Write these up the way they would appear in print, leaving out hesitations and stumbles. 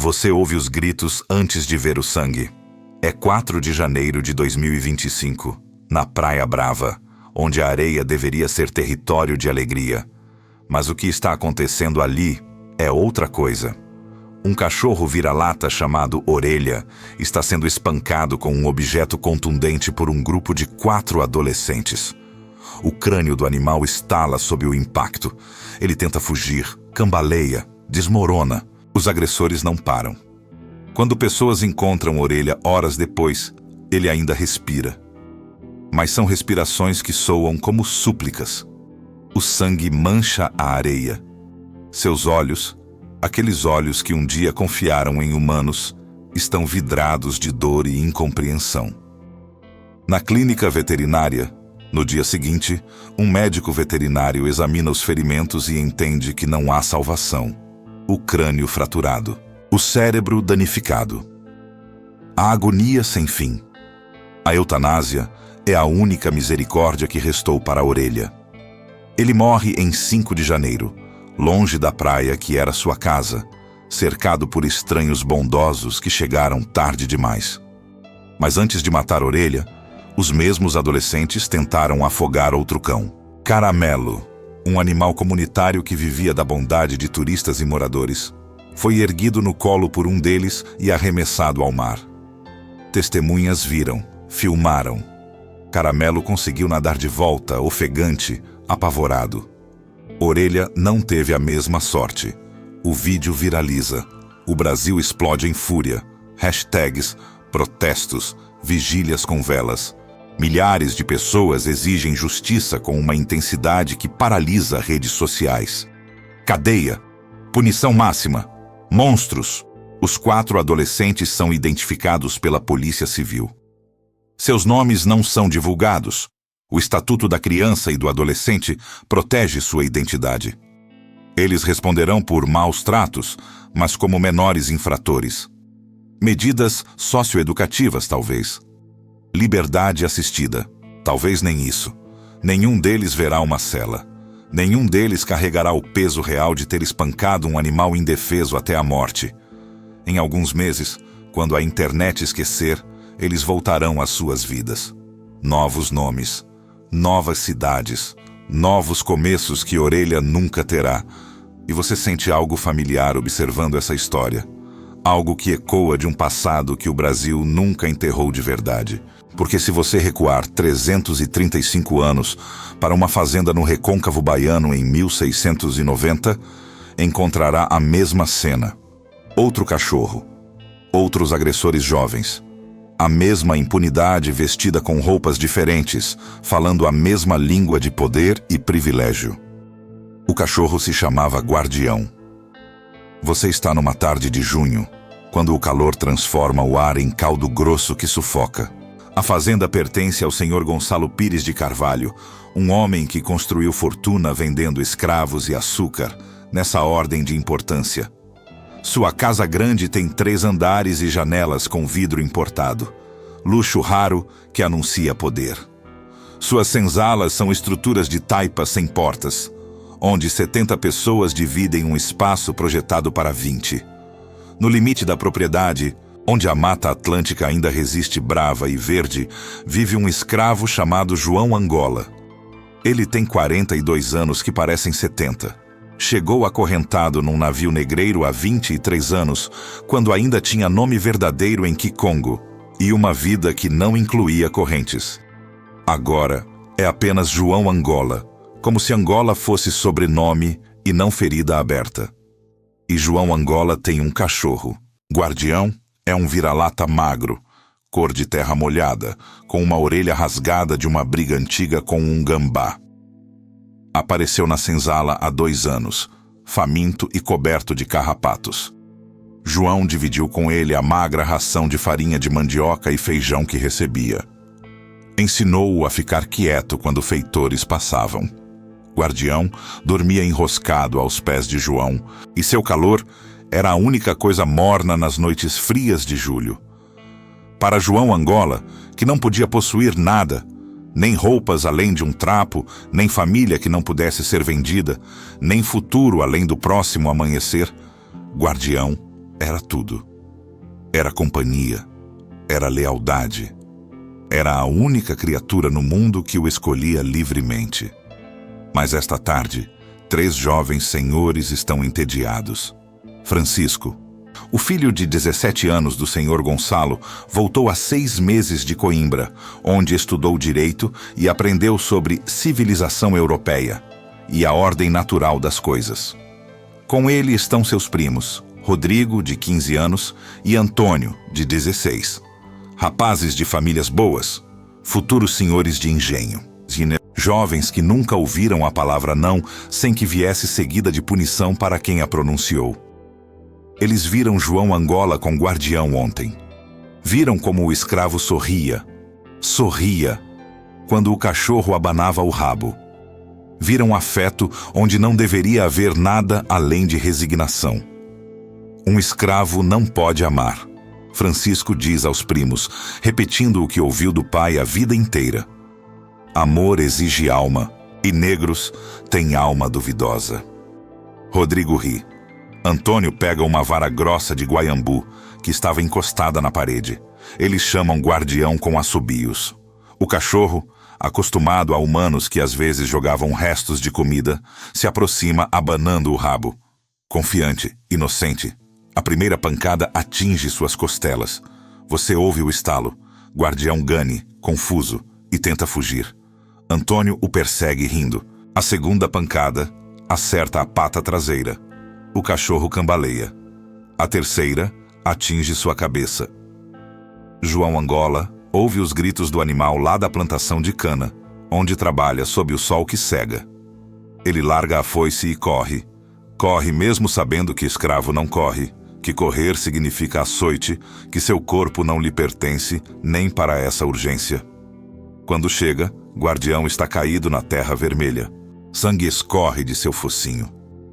Você ouve os gritos antes de ver o sangue. É 4 de janeiro de 2025, na Praia Brava, onde a areia deveria ser território de alegria. Mas o que está acontecendo ali é outra coisa. Um cachorro vira-lata chamado Orelha está sendo espancado com um objeto contundente por um grupo de 4 adolescentes. O crânio do animal estala sob o impacto. Ele tenta fugir, cambaleia, desmorona. Os agressores não param. Quando pessoas encontram Orelha horas depois, ele ainda respira. Mas são respirações que soam como súplicas. O sangue mancha a areia. Seus olhos, aqueles olhos que um dia confiaram em humanos, estão vidrados de dor e incompreensão. Na clínica veterinária, no dia seguinte, um médico veterinário examina os ferimentos e entende que não há salvação. O crânio fraturado, o cérebro danificado. A agonia sem fim. A eutanásia é a única misericórdia que restou para a Orelha. Ele morre em 5 de janeiro, longe da praia que era sua casa, cercado por estranhos bondosos que chegaram tarde demais. Mas antes de matar Orelha, os mesmos adolescentes tentaram afogar outro cão. Caramelo, um animal comunitário que vivia da bondade de turistas e moradores, foi erguido no colo por um deles e arremessado ao mar. Testemunhas viram, filmaram. Caramelo conseguiu nadar de volta, ofegante, apavorado. Orelha não teve a mesma sorte. O vídeo viraliza. O Brasil explode em fúria. Hashtags, protestos, vigílias com velas. Milhares de pessoas exigem justiça com uma intensidade que paralisa redes sociais. Cadeia, punição máxima, monstros. Os 4 adolescentes são identificados pela Polícia Civil. Seus nomes não são divulgados. O Estatuto da Criança e do Adolescente protege sua identidade. Eles responderão por maus tratos, mas como menores infratores. Medidas socioeducativas, talvez. Liberdade assistida. Talvez nem isso. Nenhum deles verá uma cela. Nenhum deles carregará o peso real de ter espancado um animal indefeso até a morte. Em alguns meses, quando a internet esquecer, eles voltarão às suas vidas. Novos nomes, novas cidades, novos começos que Orelha nunca terá. E você sente algo familiar observando essa história. Algo que ecoa de um passado que o Brasil nunca enterrou de verdade. Porque se você recuar 335 anos para uma fazenda no recôncavo baiano em 1690, encontrará a mesma cena. Outro cachorro, outros agressores jovens. A mesma impunidade vestida com roupas diferentes, falando a mesma língua de poder e privilégio. O cachorro se chamava Guardião. Você está numa tarde de junho, quando o calor transforma o ar em caldo grosso que sufoca. A fazenda pertence ao senhor Gonçalo Pires de Carvalho, um homem que construiu fortuna vendendo escravos e açúcar, nessa ordem de importância. Sua casa grande tem 3 andares e janelas com vidro importado. Luxo raro que anuncia poder. Suas senzalas são estruturas de taipa sem portas, onde 70 pessoas dividem um espaço projetado para 20. No limite da propriedade, onde a Mata Atlântica ainda resiste brava e verde, vive um escravo chamado João Angola. Ele tem 42 anos que parecem 70. Chegou acorrentado num navio negreiro há 23 anos, quando ainda tinha nome verdadeiro em Kikongo e uma vida que não incluía correntes. Agora é apenas João Angola, como se Angola fosse sobrenome e não ferida aberta. E João Angola tem um cachorro. Guardião é um vira-lata magro, cor de terra molhada, com uma orelha rasgada de uma briga antiga com um gambá. Apareceu na senzala há 2 anos, faminto e coberto de carrapatos. João dividiu com ele a magra ração de farinha de mandioca e feijão que recebia. Ensinou-o a ficar quieto quando feitores passavam. Guardião dormia enroscado aos pés de João, e seu calor era a única coisa morna nas noites frias de julho. Para João Angola, que não podia possuir nada, nem roupas além de um trapo, nem família que não pudesse ser vendida, nem futuro além do próximo amanhecer, Guardião era tudo. Era companhia, era lealdade. Era a única criatura no mundo que o escolhia livremente. Mas esta tarde, 3 jovens senhores estão entediados. Francisco, o filho de 17 anos do senhor Gonçalo, voltou há 6 meses de Coimbra, onde estudou direito e aprendeu sobre civilização europeia e a ordem natural das coisas. Com ele estão seus primos, Rodrigo, de 15 anos, e Antônio, de 16. Rapazes de famílias boas, futuros senhores de engenho. Jovens que nunca ouviram a palavra não sem que viesse seguida de punição para quem a pronunciou. Eles viram João Angola com Guardião ontem. Viram como o escravo sorria, quando o cachorro abanava o rabo. Viram afeto onde não deveria haver nada além de resignação. Um escravo não pode amar, Francisco diz aos primos, repetindo o que ouviu do pai a vida inteira. Amor exige alma, e negros têm alma duvidosa. Rodrigo ri. Antônio pega uma vara grossa de guaiambu, que estava encostada na parede. Eles chamam Guardião com assobios. O cachorro, acostumado a humanos que às vezes jogavam restos de comida, se aproxima abanando o rabo. Confiante, inocente, a primeira pancada atinge suas costelas. Você ouve o estalo. Guardião gane, confuso, e tenta fugir. Antônio o persegue rindo. A segunda pancada acerta a pata traseira. O cachorro cambaleia. A terceira atinge sua cabeça. João Angola ouve os gritos do animal lá da plantação de cana, onde trabalha sob o sol que cega. Ele larga a foice e corre. Corre mesmo sabendo que escravo não corre, que correr significa açoite, que seu corpo não lhe pertence nem para essa urgência. Quando chega, Guardião está caído na terra vermelha. Sangue escorre de seu focinho.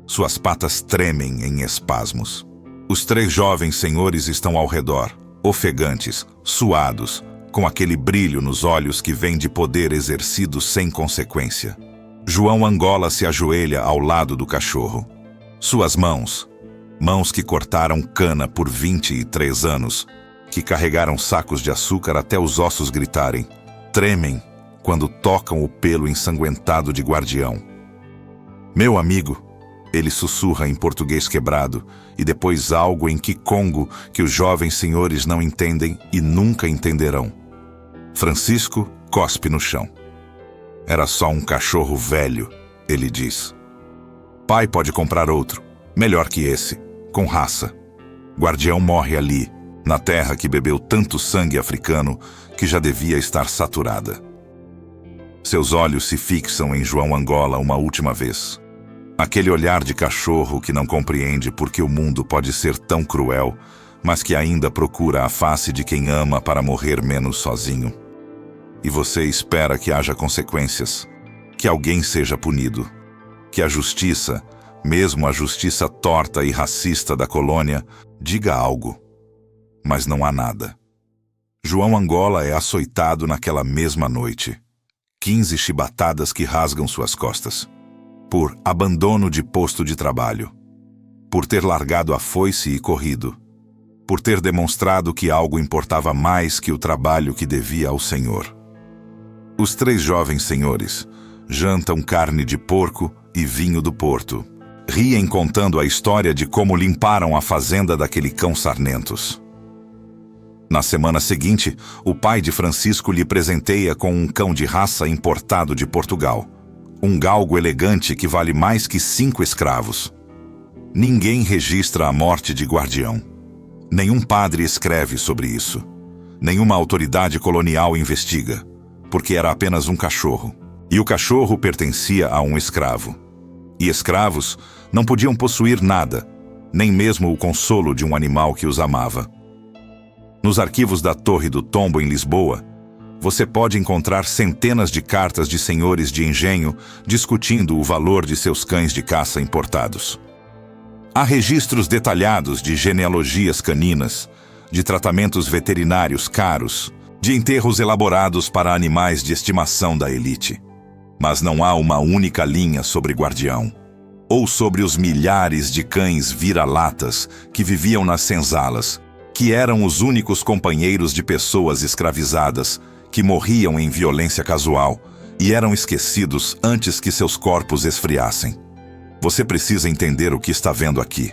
Suas patas tremem em espasmos. Os 3 jovens senhores estão ao redor, ofegantes, suados, com aquele brilho nos olhos que vem de poder exercido sem consequência. João Angola se ajoelha ao lado do cachorro. Suas mãos que cortaram cana por 23 anos, que carregaram sacos de açúcar até os ossos gritarem, tremem quando tocam o pelo ensanguentado de Guardião. Meu amigo, ele sussurra em português quebrado, e depois algo em Kikongo que os jovens senhores não entendem e nunca entenderão. Francisco cospe no chão. Era só um cachorro velho, ele diz. Pai pode comprar outro, melhor que esse, com raça. Guardião morre ali, na terra que bebeu tanto sangue africano que já devia estar saturada. Seus olhos se fixam em João Angola uma última vez. Aquele olhar de cachorro que não compreende por que o mundo pode ser tão cruel, mas que ainda procura a face de quem ama para morrer menos sozinho. E você espera que haja consequências, que alguém seja punido, que a justiça, mesmo a justiça torta e racista da colônia, diga algo. Mas não há nada. João Angola é açoitado naquela mesma noite. 15 chibatadas que rasgam suas costas. Por abandono de posto de trabalho. Por ter largado a foice e corrido. Por ter demonstrado que algo importava mais que o trabalho que devia ao Senhor. Os 3 jovens senhores jantam carne de porco e vinho do Porto. Riem contando a história de como limparam a fazenda daquele cão sarnentos. Na semana seguinte, o pai de Francisco lhe presenteia com um cão de raça importado de Portugal. Um galgo elegante que vale mais que 5 escravos. Ninguém registra a morte de Guardião. Nenhum padre escreve sobre isso. Nenhuma autoridade colonial investiga, porque era apenas um cachorro. E o cachorro pertencia a um escravo. E escravos não podiam possuir nada, nem mesmo o consolo de um animal que os amava. Nos arquivos da Torre do Tombo, em Lisboa, você pode encontrar centenas de cartas de senhores de engenho discutindo o valor de seus cães de caça importados. Há registros detalhados de genealogias caninas, de tratamentos veterinários caros, de enterros elaborados para animais de estimação da elite. Mas não há uma única linha sobre Guardião. ou sobre os milhares de cães vira-latas que viviam nas senzalas, que eram os únicos companheiros de pessoas escravizadas, que morriam em violência casual e eram esquecidos antes que seus corpos esfriassem. Você precisa entender o que está vendo aqui.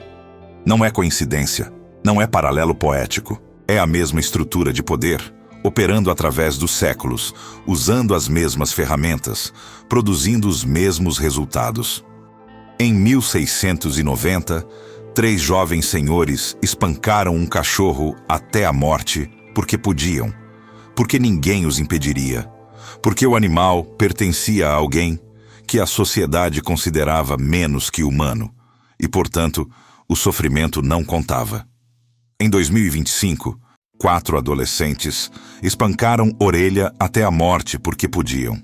Não é coincidência, não é paralelo poético. É a mesma estrutura de poder, operando através dos séculos, usando as mesmas ferramentas, produzindo os mesmos resultados. Em 1690, 3 jovens senhores espancaram um cachorro até a morte porque podiam, porque ninguém os impediria, porque o animal pertencia a alguém que a sociedade considerava menos que humano e, portanto, o sofrimento não contava. Em 2025, 4 adolescentes espancaram orelha até a morte porque podiam,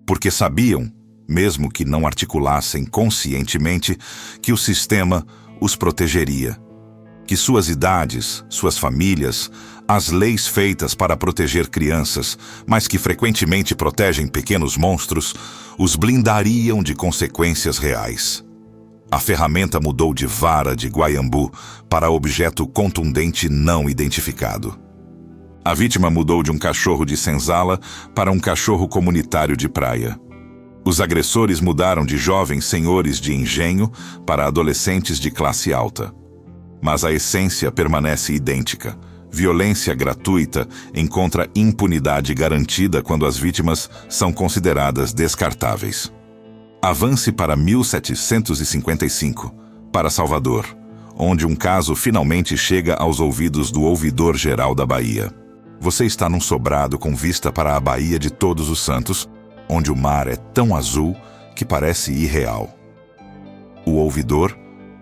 porque sabiam, mesmo que não articulassem conscientemente, que o sistema os protegeria, que suas idades, suas famílias, as leis feitas para proteger crianças, mas que frequentemente protegem pequenos monstros, os blindariam de consequências reais. A ferramenta mudou de vara de guaiambu para objeto contundente não identificado. A vítima mudou de um cachorro de senzala para um cachorro comunitário de praia. Os agressores mudaram de jovens senhores de engenho para adolescentes de classe alta. Mas a essência permanece idêntica. Violência gratuita encontra impunidade garantida quando as vítimas são consideradas descartáveis. Avance para 1755, para Salvador, onde um caso finalmente chega aos ouvidos do ouvidor geral da Bahia. Você está num sobrado com vista para a Baía de Todos os Santos, onde o mar é tão azul que parece irreal. O ouvidor,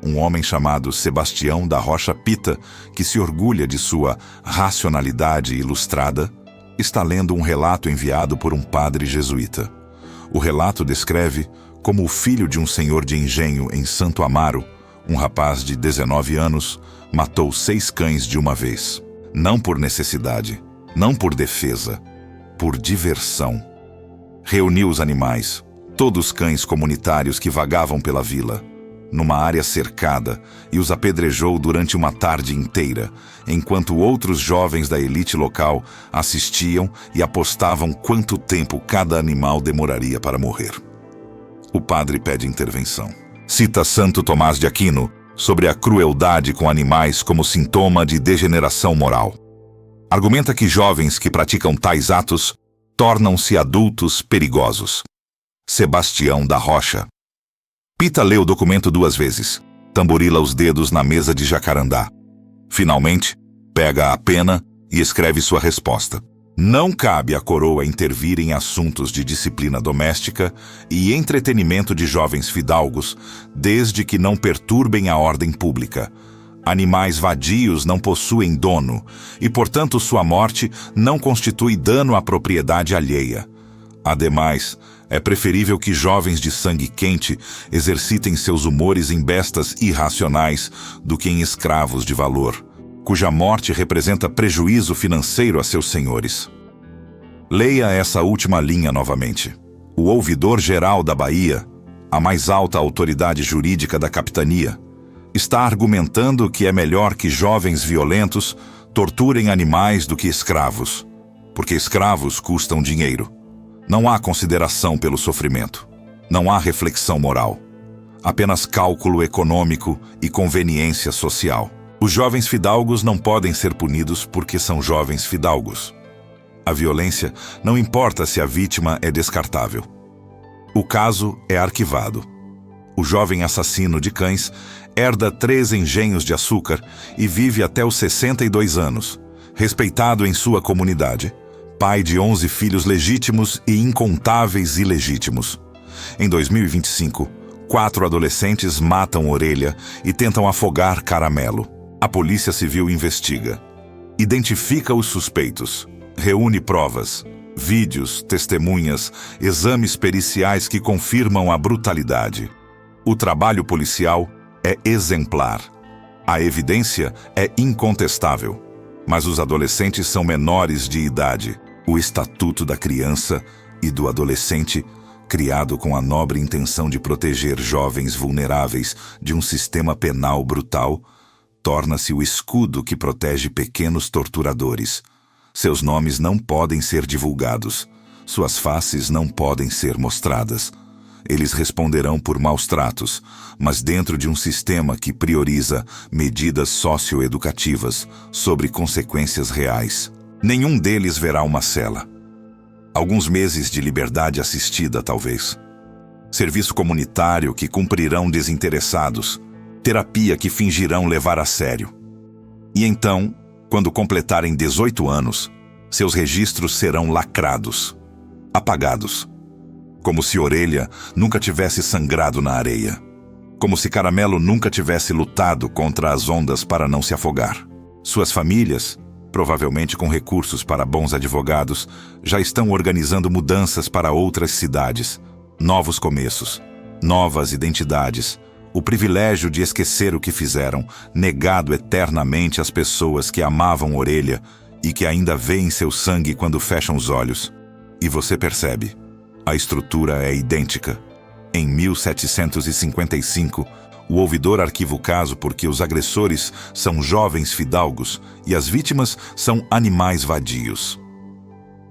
um homem chamado Sebastião da Rocha Pita, que se orgulha de sua racionalidade ilustrada, está lendo um relato enviado por um padre jesuíta. O relato descreve como o filho de um senhor de engenho em Santo Amaro, um rapaz de 19 anos, matou 6 cães de uma vez. Não por necessidade, não por defesa, por diversão. Reuniu os animais, todos os cães comunitários que vagavam pela vila, numa área cercada, e os apedrejou durante uma tarde inteira, enquanto outros jovens da elite local assistiam e apostavam quanto tempo cada animal demoraria para morrer. O padre pede intervenção. Cita Santo Tomás de Aquino sobre a crueldade com animais como sintoma de degeneração moral. Argumenta que jovens que praticam tais atos tornam-se adultos perigosos. Sebastião da Rocha. Pita lê o documento 2 vezes, tamborila os dedos na mesa de jacarandá. Finalmente, pega a pena e escreve sua resposta. Não cabe à coroa intervir em assuntos de disciplina doméstica e entretenimento de jovens fidalgos, desde que não perturbem a ordem pública. Animais vadios não possuem dono e, portanto, sua morte não constitui dano à propriedade alheia. Ademais, é preferível que jovens de sangue quente exercitem seus humores em bestas irracionais do que em escravos de valor, cuja morte representa prejuízo financeiro a seus senhores. Leia essa última linha novamente. O ouvidor geral da Bahia, a mais alta autoridade jurídica da capitania, está argumentando que é melhor que jovens violentos torturem animais do que escravos, porque escravos custam dinheiro. Não há consideração pelo sofrimento. Não há reflexão moral. Apenas cálculo econômico e conveniência social. Os jovens fidalgos não podem ser punidos porque são jovens fidalgos. A violência não importa se a vítima é descartável. O caso é arquivado. O jovem assassino de cães herda 3 engenhos de açúcar e vive até os 62 anos, respeitado em sua comunidade, pai de 11 filhos legítimos e incontáveis ilegítimos. Em 2025, 4 adolescentes matam Orelha e tentam afogar Caramelo. A Polícia Civil investiga. Identifica os suspeitos. Reúne provas, vídeos, testemunhas, exames periciais que confirmam a brutalidade. O trabalho policial é exemplar. A evidência é incontestável. Mas os adolescentes são menores de idade. O Estatuto da Criança e do Adolescente criado com a nobre intenção de proteger jovens vulneráveis de um sistema penal brutal, torna-se o escudo que protege pequenos torturadores. Seus nomes não podem ser divulgados. Suas faces não podem ser mostradas. Eles responderão por maus tratos, mas dentro de um sistema que prioriza medidas socioeducativas sobre consequências reais. Nenhum deles verá uma cela. Alguns meses de liberdade assistida, talvez. Serviço comunitário que cumprirão desinteressados. Terapia que fingirão levar a sério. E então, quando completarem 18 anos, seus registros serão lacrados, apagados. Como se Orelha nunca tivesse sangrado na areia. Como se Caramelo nunca tivesse lutado contra as ondas para não se afogar. Suas famílias, provavelmente com recursos para bons advogados, já estão organizando mudanças para outras cidades, novos começos, novas identidades, o privilégio de esquecer o que fizeram, negado eternamente às pessoas que amavam Orelha e que ainda veem seu sangue quando fecham os olhos. E você percebe, a estrutura é idêntica. Em 1755, o ouvidor arquiva o caso porque os agressores são jovens fidalgos e as vítimas são animais vadios.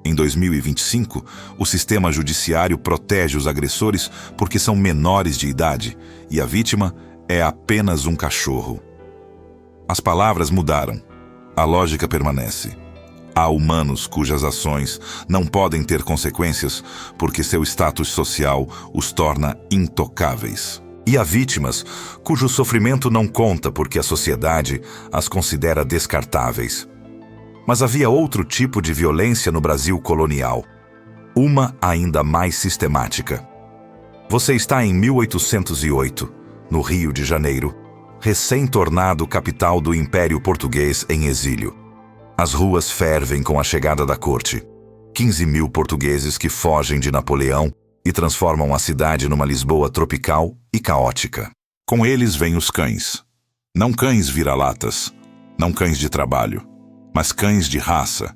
Em 2025, o sistema judiciário protege os agressores porque são menores de idade e a vítima é apenas um cachorro. As palavras mudaram. A lógica permanece. Há humanos cujas ações não podem ter consequências porque seu status social os torna intocáveis. E há vítimas cujo sofrimento não conta porque a sociedade as considera descartáveis. Mas havia outro tipo de violência no Brasil colonial. Uma ainda mais sistemática. Você está em 1808, no Rio de Janeiro, recém-tornado capital do Império Português em exílio. As ruas fervem com a chegada da corte. 15 mil portugueses que fogem de Napoleão e transformam a cidade numa Lisboa tropical e caótica. Com eles vêm os cães. Não cães vira-latas, não cães de trabalho, mas cães de raça,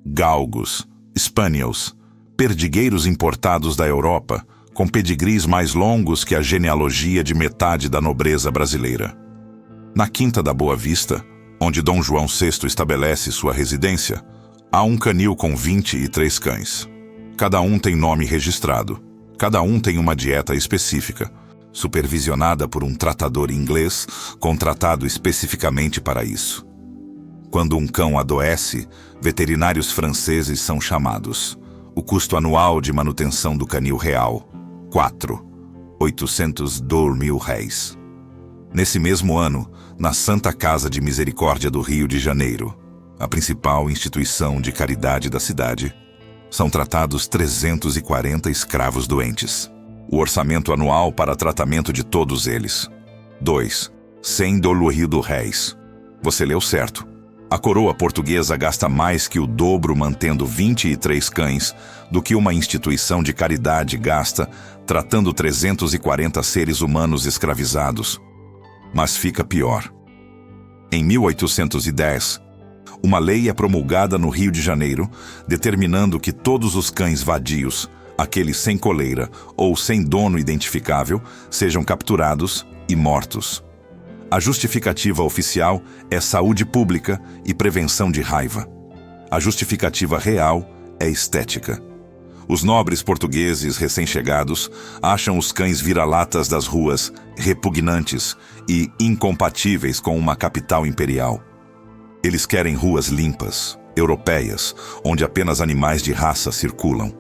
galgos, spaniels, perdigueiros importados da Europa, com pedigrees mais longos que a genealogia de metade da nobreza brasileira. Na Quinta da Boa Vista, onde Dom João VI estabelece sua residência, há um canil com 23 cães. Cada um tem nome registrado, cada um tem uma dieta específica, supervisionada por um tratador inglês contratado especificamente para isso. Quando um cão adoece, veterinários franceses são chamados. O custo anual de manutenção do canil real, 800.000 réis. Nesse mesmo ano, na Santa Casa de Misericórdia do Rio de Janeiro, a principal instituição de caridade da cidade, são tratados 340 escravos doentes. O orçamento anual para tratamento de todos eles, 100.000 réis. Você leu certo. A coroa portuguesa gasta mais que o dobro mantendo 23 cães do que uma instituição de caridade gasta tratando 340 seres humanos escravizados. Mas fica pior. Em 1810, uma lei é promulgada no Rio de Janeiro, determinando que todos os cães vadios, aqueles sem coleira ou sem dono identificável, sejam capturados e mortos. A justificativa oficial é saúde pública e prevenção de raiva. A justificativa real é estética. Os nobres portugueses recém-chegados acham os cães vira-latas das ruas repugnantes e incompatíveis com uma capital imperial. Eles querem ruas limpas, europeias, onde apenas animais de raça circulam.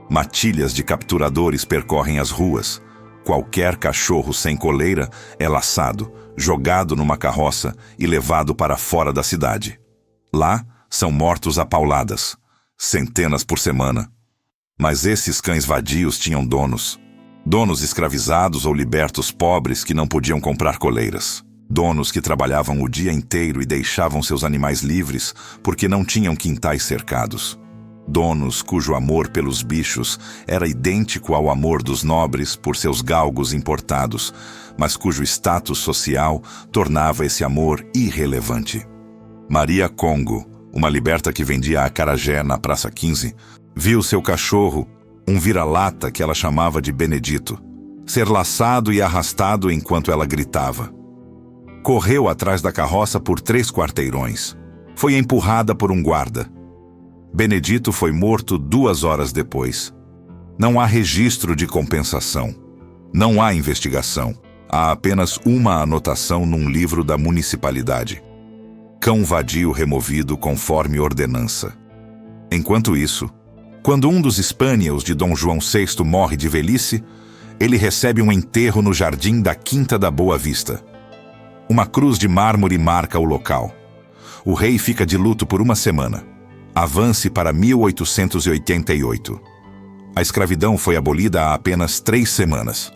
Matilhas de capturadores percorrem as ruas. Qualquer cachorro sem coleira é laçado, jogado numa carroça e levado para fora da cidade. Lá, são mortos a pauladas, centenas por semana. Mas esses cães vadios tinham donos. Donos escravizados ou libertos pobres que não podiam comprar coleiras. Donos que trabalhavam o dia inteiro e deixavam seus animais livres porque não tinham quintais cercados. Donos cujo amor pelos bichos era idêntico ao amor dos nobres por seus galgos importados, mas cujo status social tornava esse amor irrelevante. Maria Congo, uma liberta que vendia acarajé na Praça 15, viu seu cachorro, Um vira-lata que ela chamava de Benedito. Ser laçado e arrastado enquanto ela gritava. Correu atrás da carroça por 3 quarteirões. Foi empurrada por um guarda. Benedito foi morto 2 horas depois. Não há registro de compensação. Não há investigação. Há apenas uma anotação num livro da municipalidade. Cão vadio removido conforme ordenança. Enquanto isso, quando um dos spaniels de Dom João VI morre de velhice, ele recebe um enterro no jardim da Quinta da Boa Vista. Uma cruz de mármore marca o local. O rei fica de luto por 1 semana. Avance para 1888. A escravidão foi abolida há apenas 3 semanas.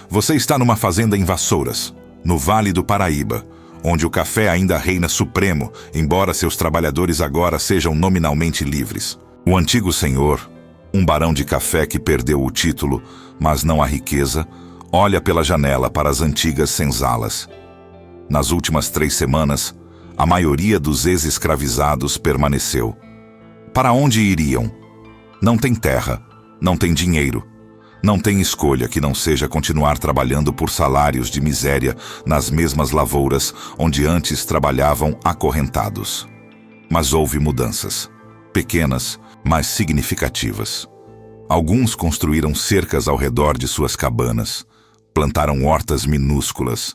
Você está numa fazenda em Vassouras, no Vale do Paraíba, onde o café ainda reina supremo, embora seus trabalhadores agora sejam nominalmente livres. O antigo senhor, um barão de café que perdeu o título, mas não a riqueza, olha pela janela para as antigas senzalas. Nas últimas 3 semanas, a maioria dos ex-escravizados permaneceu. Para onde iriam? Não tem terra, não tem dinheiro. Não tem escolha que não seja continuar trabalhando por salários de miséria nas mesmas lavouras onde antes trabalhavam acorrentados. Mas houve mudanças, pequenas, mas significativas. Alguns construíram cercas ao redor de suas cabanas, plantaram hortas minúsculas,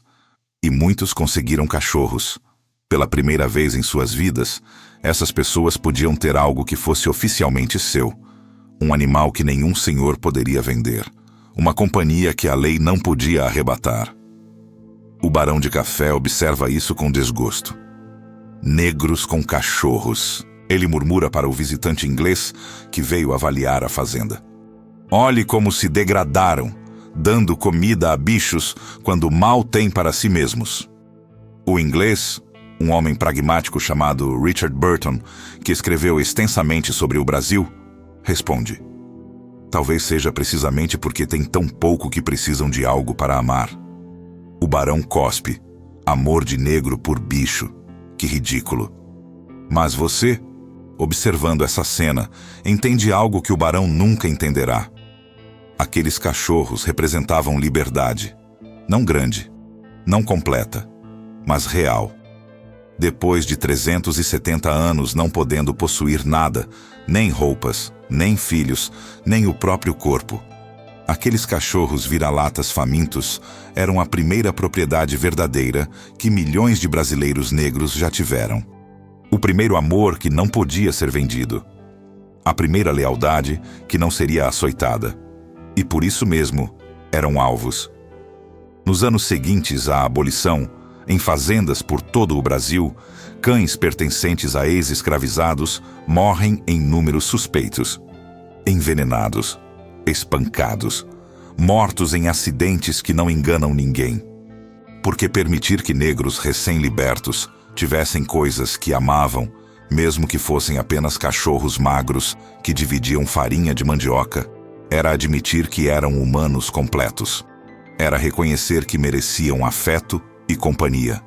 e muitos conseguiram cachorros. Pela primeira vez em suas vidas, essas pessoas podiam ter algo que fosse oficialmente seu. Um animal que nenhum senhor poderia vender. Uma companhia que a lei não podia arrebatar. O barão de café observa isso com desgosto. Negros com cachorros. Ele murmura para o visitante inglês que veio avaliar a fazenda. Olhe como se degradaram, dando comida a bichos quando mal têm para si mesmos. O inglês, um homem pragmático chamado Richard Burton, que escreveu extensamente sobre o Brasil, responde: talvez seja precisamente porque tem tão pouco que precisam de algo para amar. O barão cospe. Amor de negro por bicho. Que ridículo. Mas você, observando essa cena, entende algo que o barão nunca entenderá. Aqueles cachorros representavam liberdade. Não grande, não completa, mas real. Depois de 370 anos não podendo possuir nada, nem roupas, nem filhos, nem o próprio corpo. Aqueles cachorros vira-latas famintos eram a primeira propriedade verdadeira que milhões de brasileiros negros já tiveram. O primeiro amor que não podia ser vendido. A primeira lealdade que não seria açoitada. E por isso mesmo, eram alvos. Nos anos seguintes à abolição, em fazendas por todo o Brasil, cães pertencentes a ex-escravizados morrem em números suspeitos. Envenenados, espancados, mortos em acidentes que não enganam ninguém. Porque permitir que negros recém-libertos tivessem coisas que amavam, mesmo que fossem apenas cachorros magros que dividiam farinha de mandioca, era admitir que eram humanos completos. Era reconhecer que mereciam afeto e companhia.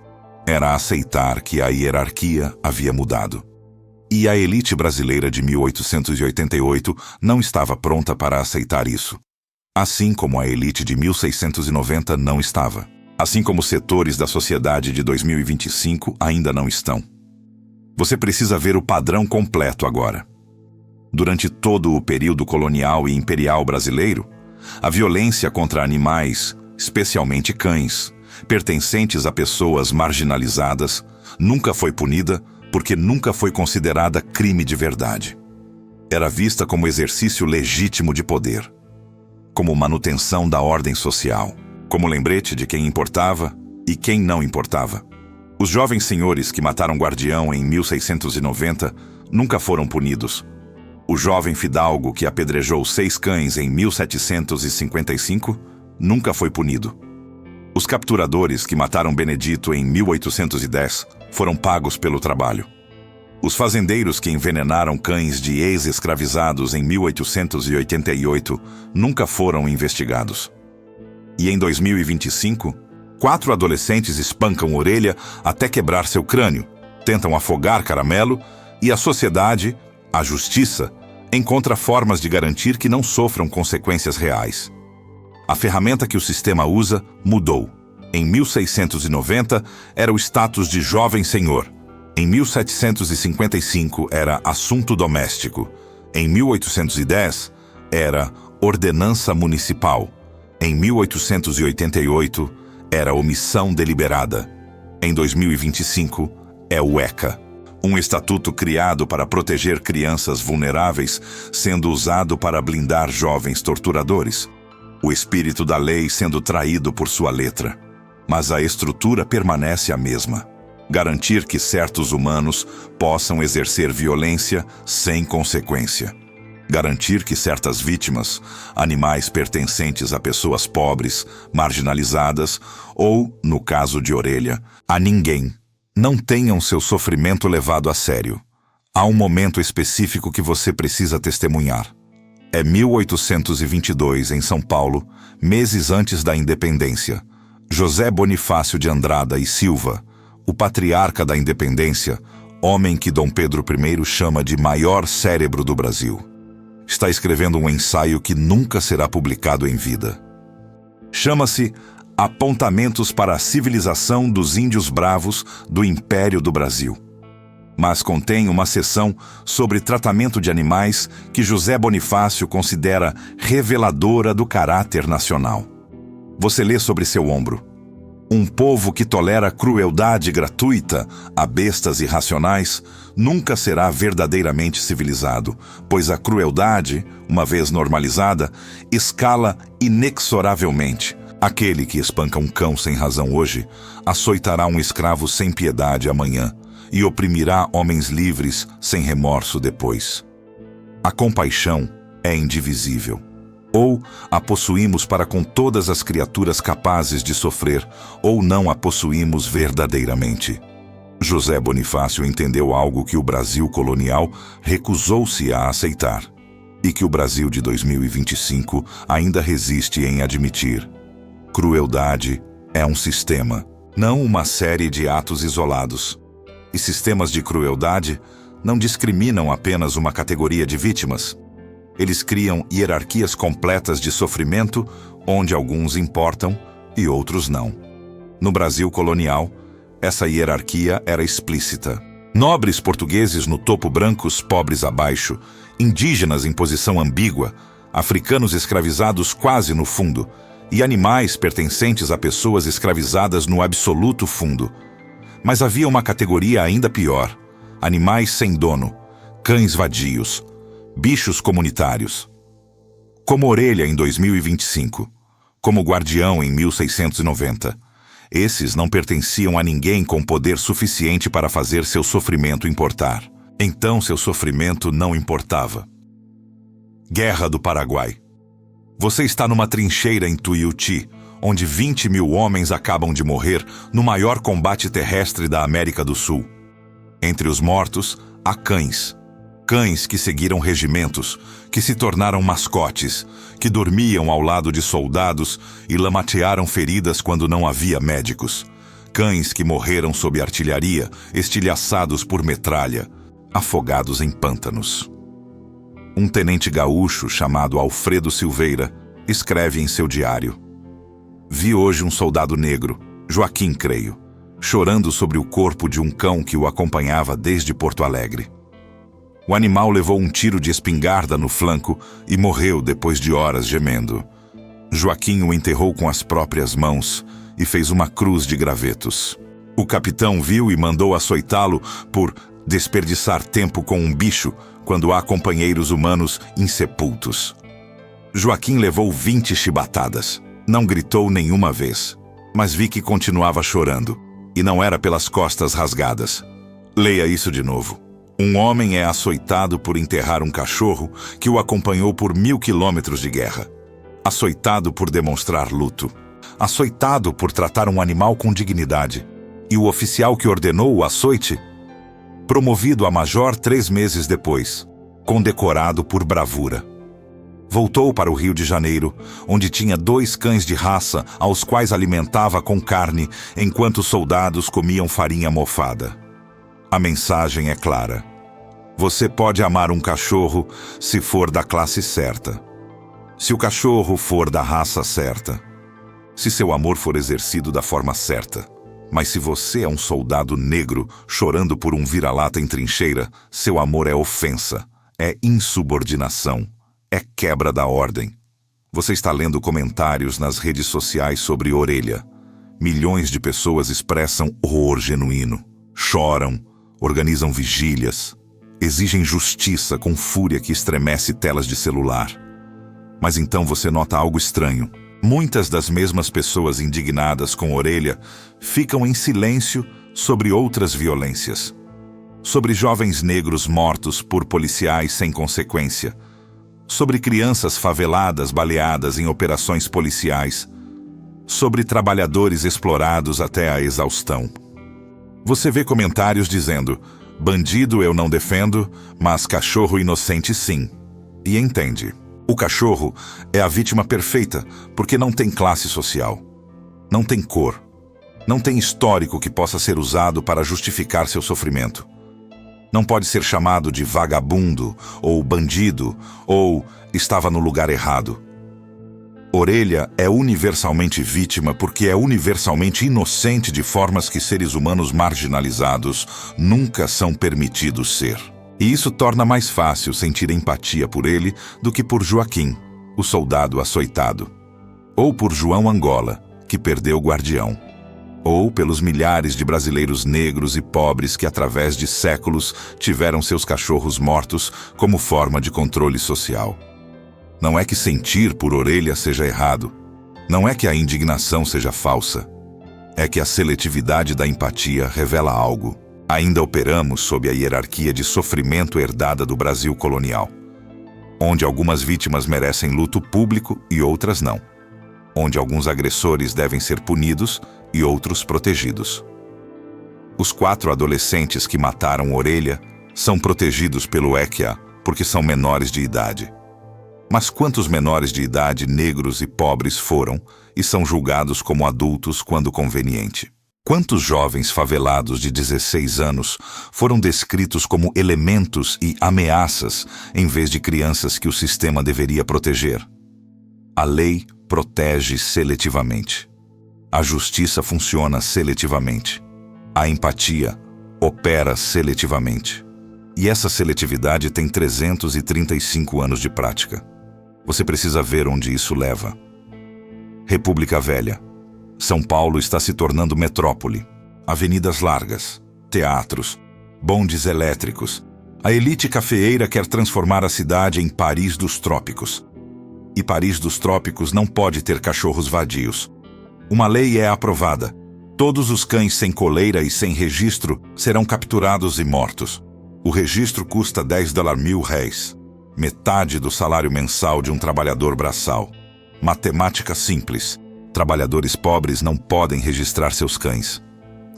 Era aceitar que a hierarquia havia mudado. E a elite brasileira de 1888 não estava pronta para aceitar isso. Assim como a elite de 1690 não estava. Assim como setores da sociedade de 2025 ainda não estão. Você precisa ver o padrão completo agora. Durante todo o período colonial e imperial brasileiro, a violência contra animais, especialmente cães, pertencentes a pessoas marginalizadas, nunca foi punida porque nunca foi considerada crime de verdade. Era vista como exercício legítimo de poder, como manutenção da ordem social, como lembrete de quem importava e quem não importava. Os jovens senhores que mataram Guardião em 1690 nunca foram punidos. O jovem fidalgo que apedrejou 6 cães em 1755 nunca foi punido. Os capturadores que mataram Benedito em 1810 foram pagos pelo trabalho. Os fazendeiros que envenenaram cães de ex-escravizados em 1888 nunca foram investigados. E em 2025, 4 adolescentes espancam orelha até quebrar seu crânio, tentam afogar Caramelo e a sociedade, a justiça, encontra formas de garantir que não sofram consequências reais. A ferramenta que o sistema usa mudou. Em 1690, era o status de jovem senhor. Em 1755, era assunto doméstico. Em 1810, era ordenança municipal. Em 1888, era omissão deliberada. Em 2025, é o ECA. Um estatuto criado para proteger crianças vulneráveis, sendo usado para blindar jovens torturadores. O espírito da lei sendo traído por sua letra. Mas a estrutura permanece a mesma. Garantir que certos humanos possam exercer violência sem consequência. Garantir que certas vítimas, animais pertencentes a pessoas pobres, marginalizadas ou, no caso de Orelha, a ninguém, não tenham seu sofrimento levado a sério. Há um momento específico que você precisa testemunhar. É 1822, em São Paulo, meses antes da independência. José Bonifácio de Andrada e Silva, o patriarca da independência, homem que Dom Pedro I chama de maior cérebro do Brasil, está escrevendo um ensaio que nunca será publicado em vida. Chama-se Apontamentos para a Civilização dos Índios Bravos do Império do Brasil. Mas contém uma seção sobre tratamento de animais que José Bonifácio considera reveladora do caráter nacional. Você lê sobre seu ombro: um povo que tolera crueldade gratuita a bestas irracionais nunca será verdadeiramente civilizado, pois a crueldade, uma vez normalizada, escala inexoravelmente. Aquele que espanca um cão sem razão hoje, açoitará um escravo sem piedade amanhã e oprimirá homens livres sem remorso depois. A compaixão é indivisível. Ou a possuímos para com todas as criaturas capazes de sofrer, ou não a possuímos verdadeiramente. José Bonifácio entendeu algo que o Brasil colonial recusou-se a aceitar, e que o Brasil de 2025 ainda resiste em admitir. Crueldade é um sistema, não uma série de atos isolados. E sistemas de crueldade não discriminam apenas uma categoria de vítimas. Eles criam hierarquias completas de sofrimento, onde alguns importam e outros não. No Brasil colonial, essa hierarquia era explícita. Nobres portugueses no topo, brancos pobres abaixo, indígenas em posição ambígua, africanos escravizados quase no fundo, e animais pertencentes a pessoas escravizadas no absoluto fundo. Mas havia uma categoria ainda pior: animais sem dono, cães vadios, bichos comunitários. Como Orelha em 2025, como Guardião em 1690. Esses não pertenciam a ninguém com poder suficiente para fazer seu sofrimento importar. Então seu sofrimento não importava. Guerra do Paraguai. Você está numa trincheira em Tuiuti, onde 20 mil homens acabam de morrer no maior combate terrestre da América do Sul. Entre os mortos, há cães. Cães que seguiram regimentos, que se tornaram mascotes, que dormiam ao lado de soldados e lamatearam feridas quando não havia médicos. Cães que morreram sob artilharia, estilhaçados por metralha, afogados em pântanos. Um tenente gaúcho chamado Alfredo Silveira escreve em seu diário: vi hoje um soldado negro, Joaquim creio, chorando sobre o corpo de um cão que o acompanhava desde Porto Alegre. O animal levou um tiro de espingarda no flanco e morreu depois de horas gemendo. Joaquim o enterrou com as próprias mãos e fez uma cruz de gravetos. O capitão viu e mandou açoitá-lo por desperdiçar tempo com um bicho quando há companheiros humanos insepultos. Joaquim levou 20 chibatadas. Não gritou nenhuma vez, mas vi que continuava chorando, e não era pelas costas rasgadas. Leia isso de novo. Um homem é açoitado por enterrar um cachorro que o acompanhou por 1000 quilômetros de guerra. Açoitado por demonstrar luto. Açoitado por tratar um animal com dignidade. E o oficial que ordenou o açoite? Promovido a major 3 meses depois, condecorado por bravura. Voltou para o Rio de Janeiro, onde tinha 2 cães de raça aos quais alimentava com carne, enquanto os soldados comiam farinha mofada. A mensagem é clara. Você pode amar um cachorro se for da classe certa. Se o cachorro for da raça certa. Se seu amor for exercido da forma certa. Mas se você é um soldado negro chorando por um vira-lata em trincheira, seu amor é ofensa, é insubordinação, é quebra da ordem. Você está lendo comentários nas redes sociais sobre Orelha. Milhões de pessoas expressam horror genuíno, choram, organizam vigílias, exigem justiça com fúria que estremece telas de celular. Mas então você nota algo estranho. Muitas das mesmas pessoas indignadas com Orelha ficam em silêncio sobre outras violências. Sobre jovens negros mortos por policiais sem consequência. Sobre crianças faveladas baleadas em operações policiais. Sobre trabalhadores explorados até a exaustão. Você vê comentários dizendo: bandido eu não defendo, mas cachorro inocente sim. E entende. O cachorro é a vítima perfeita porque não tem classe social, não tem cor, não tem histórico que possa ser usado para justificar seu sofrimento. Não pode ser chamado de vagabundo ou bandido ou estava no lugar errado. Orelha é universalmente vítima porque é universalmente inocente de formas que seres humanos marginalizados nunca são permitidos ser. E isso torna mais fácil sentir empatia por ele do que por Joaquim, o soldado açoitado. Ou por João Angola, que perdeu o guardião. Ou pelos milhares de brasileiros negros e pobres que, através de séculos, tiveram seus cachorros mortos como forma de controle social. Não é que sentir por Orelha seja errado. Não é que a indignação seja falsa. É que a seletividade da empatia revela algo. Ainda operamos sob a hierarquia de sofrimento herdada do Brasil colonial, onde algumas vítimas merecem luto público e outras não, onde alguns agressores devem ser punidos e outros protegidos. Os 4 adolescentes que mataram Orelha são protegidos pelo ECA porque são menores de idade. Mas quantos menores de idade negros e pobres foram e são julgados como adultos quando conveniente? Quantos jovens favelados de 16 anos foram descritos como elementos e ameaças em vez de crianças que o sistema deveria proteger? A lei protege seletivamente. A justiça funciona seletivamente. A empatia opera seletivamente. E essa seletividade tem 335 anos de prática. Você precisa ver onde isso leva. República Velha. São Paulo está se tornando metrópole. Avenidas largas, teatros, bondes elétricos. A elite cafeeira quer transformar a cidade em Paris dos trópicos. E Paris dos trópicos não pode ter cachorros vadios. Uma lei é aprovada. Todos os cães sem coleira e sem registro serão capturados e mortos. O registro custa $10.000, metade do salário mensal de um trabalhador braçal. Matemática simples. Trabalhadores pobres não podem registrar seus cães.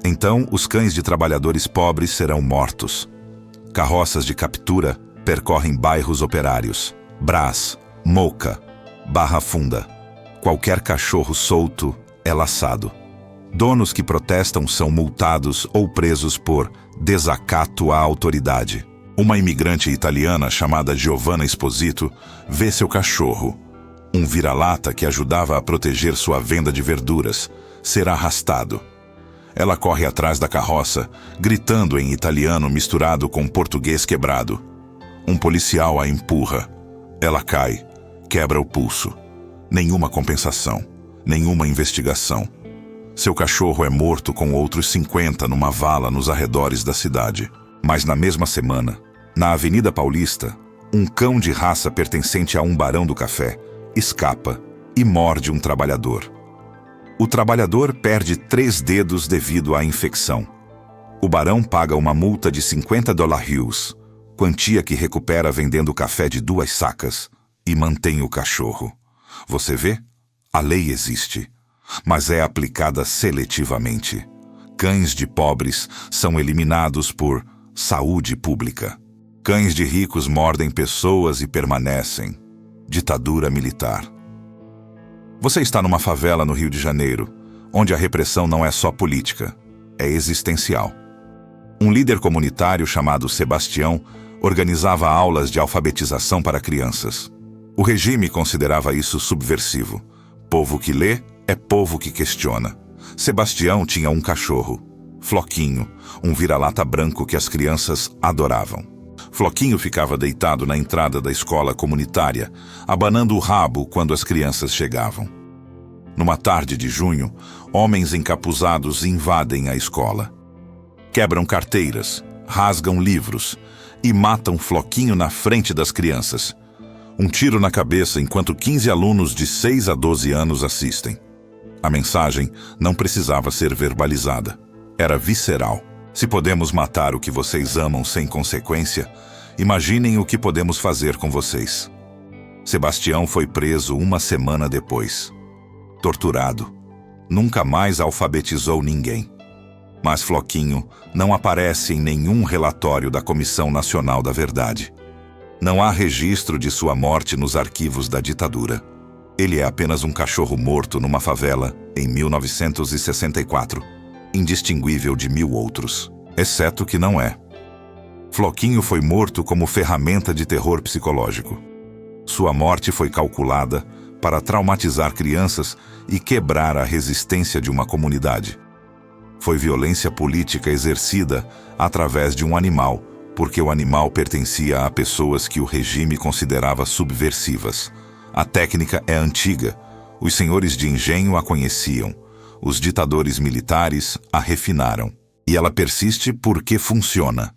Então, os cães de trabalhadores pobres serão mortos. Carroças de captura percorrem bairros operários. Brás, Moca, Barra Funda. Qualquer cachorro solto é laçado. Donos que protestam são multados ou presos por desacato à autoridade. Uma imigrante italiana chamada Giovanna Esposito vê seu cachorro, um vira-lata que ajudava a proteger sua venda de verduras, ser arrastado. Ela corre atrás da carroça, gritando em italiano misturado com português quebrado. Um policial a empurra. Ela cai, quebra o pulso. Nenhuma compensação, nenhuma investigação. Seu cachorro é morto com outros 50 numa vala nos arredores da cidade. Mas na mesma semana, na Avenida Paulista, um cão de raça pertencente a um barão do café escapa e morde um trabalhador. O trabalhador perde 3 dedos devido à infecção. O barão paga uma multa de $50, quantia que recupera vendendo café de 2 sacas, e mantém o cachorro. Você vê? A lei existe, mas é aplicada seletivamente. Cães de pobres são eliminados por saúde pública. Cães de ricos mordem pessoas e permanecem. Ditadura militar. Você está numa favela no Rio de Janeiro, onde a repressão não é só política, é existencial. Um líder comunitário chamado Sebastião organizava aulas de alfabetização para crianças. O regime considerava isso subversivo. Povo que lê é povo que questiona. Sebastião tinha um cachorro, Floquinho, um vira-lata branco que as crianças adoravam. Floquinho ficava deitado na entrada da escola comunitária, abanando o rabo quando as crianças chegavam. Numa tarde de junho, homens encapuzados invadem a escola. Quebram carteiras, rasgam livros e matam Floquinho na frente das crianças. Um tiro na cabeça enquanto 15 alunos de 6 a 12 anos assistem. A mensagem não precisava ser verbalizada. Era visceral. Se podemos matar o que vocês amam sem consequência, imaginem o que podemos fazer com vocês. Sebastião foi preso uma semana depois. Torturado. Nunca mais alfabetizou ninguém. Mas Floquinho não aparece em nenhum relatório da Comissão Nacional da Verdade. Não há registro de sua morte nos arquivos da ditadura. Ele é apenas um cachorro morto numa favela em 1964, indistinguível de 1000 outros, exceto que não é. Floquinho foi morto como ferramenta de terror psicológico. Sua morte foi calculada para traumatizar crianças e quebrar a resistência de uma comunidade. Foi violência política exercida através de um animal, porque o animal pertencia a pessoas que o regime considerava subversivas. A técnica é antiga. Os senhores de engenho a conheciam. Os ditadores militares a refinaram. E ela persiste porque funciona.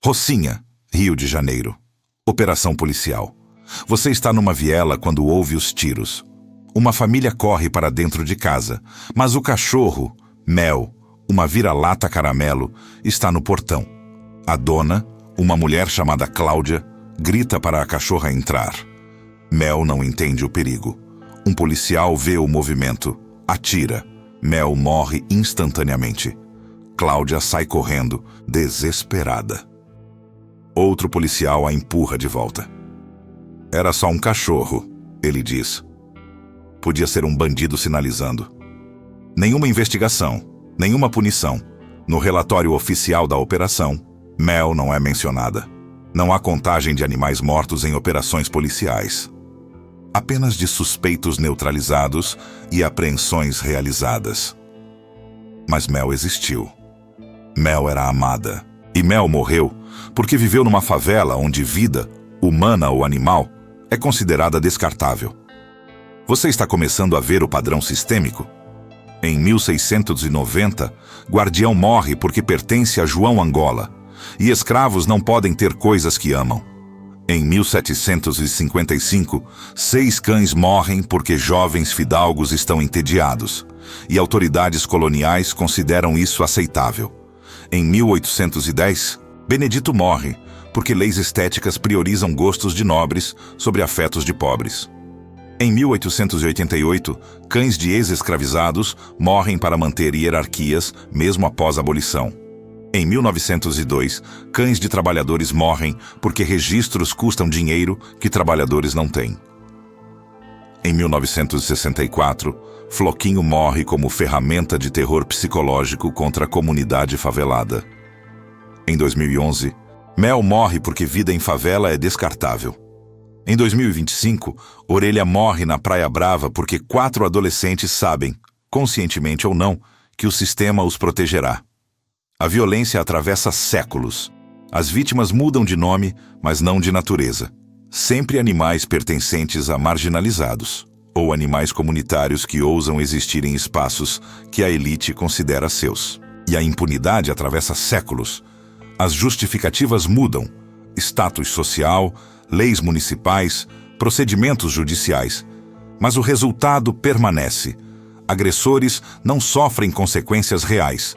Rocinha, Rio de Janeiro. Operação policial. Você está numa viela quando ouve os tiros. Uma família corre para dentro de casa, mas o cachorro, Mel, uma vira-lata caramelo, está no portão. A dona, uma mulher chamada Cláudia, grita para a cachorra entrar. Mel não entende o perigo. Um policial vê o movimento, atira. Mel morre instantaneamente. Cláudia sai correndo, desesperada. Outro policial a empurra de volta. Era só um cachorro, ele diz. Podia ser um bandido sinalizando. Nenhuma investigação, nenhuma punição. No relatório oficial da operação, Mel não é mencionada. Não há contagem de animais mortos em operações policiais. Apenas de suspeitos neutralizados e apreensões realizadas. Mas Mel existiu. Mel era amada. E Mel morreu porque viveu numa favela onde vida, humana ou animal, é considerada descartável. Você está começando a ver o padrão sistêmico? Em 1690, Guardião morre porque pertence a João Angola, e escravos não podem ter coisas que amam. Em 1755, 6 cães morrem porque jovens fidalgos estão entediados, e autoridades coloniais consideram isso aceitável. Em 1810, Benedito morre porque leis estéticas priorizam gostos de nobres sobre afetos de pobres. Em 1888, cães de ex-escravizados morrem para manter hierarquias mesmo após a abolição. Em 1902, cães de trabalhadores morrem porque registros custam dinheiro que trabalhadores não têm. Em 1964, Floquinho morre como ferramenta de terror psicológico contra a comunidade favelada. Em 2011, Mel morre porque vida em favela é descartável. Em 2025, Orelha morre na Praia Brava porque 4 adolescentes sabem, conscientemente ou não, que o sistema os protegerá. A violência atravessa séculos. As vítimas mudam de nome, mas não de natureza. Sempre animais pertencentes a marginalizados, ou animais comunitários que ousam existir em espaços que a elite considera seus. E a impunidade atravessa séculos. As justificativas mudam. Status social, leis municipais, procedimentos judiciais. Mas o resultado permanece. Agressores não sofrem consequências reais.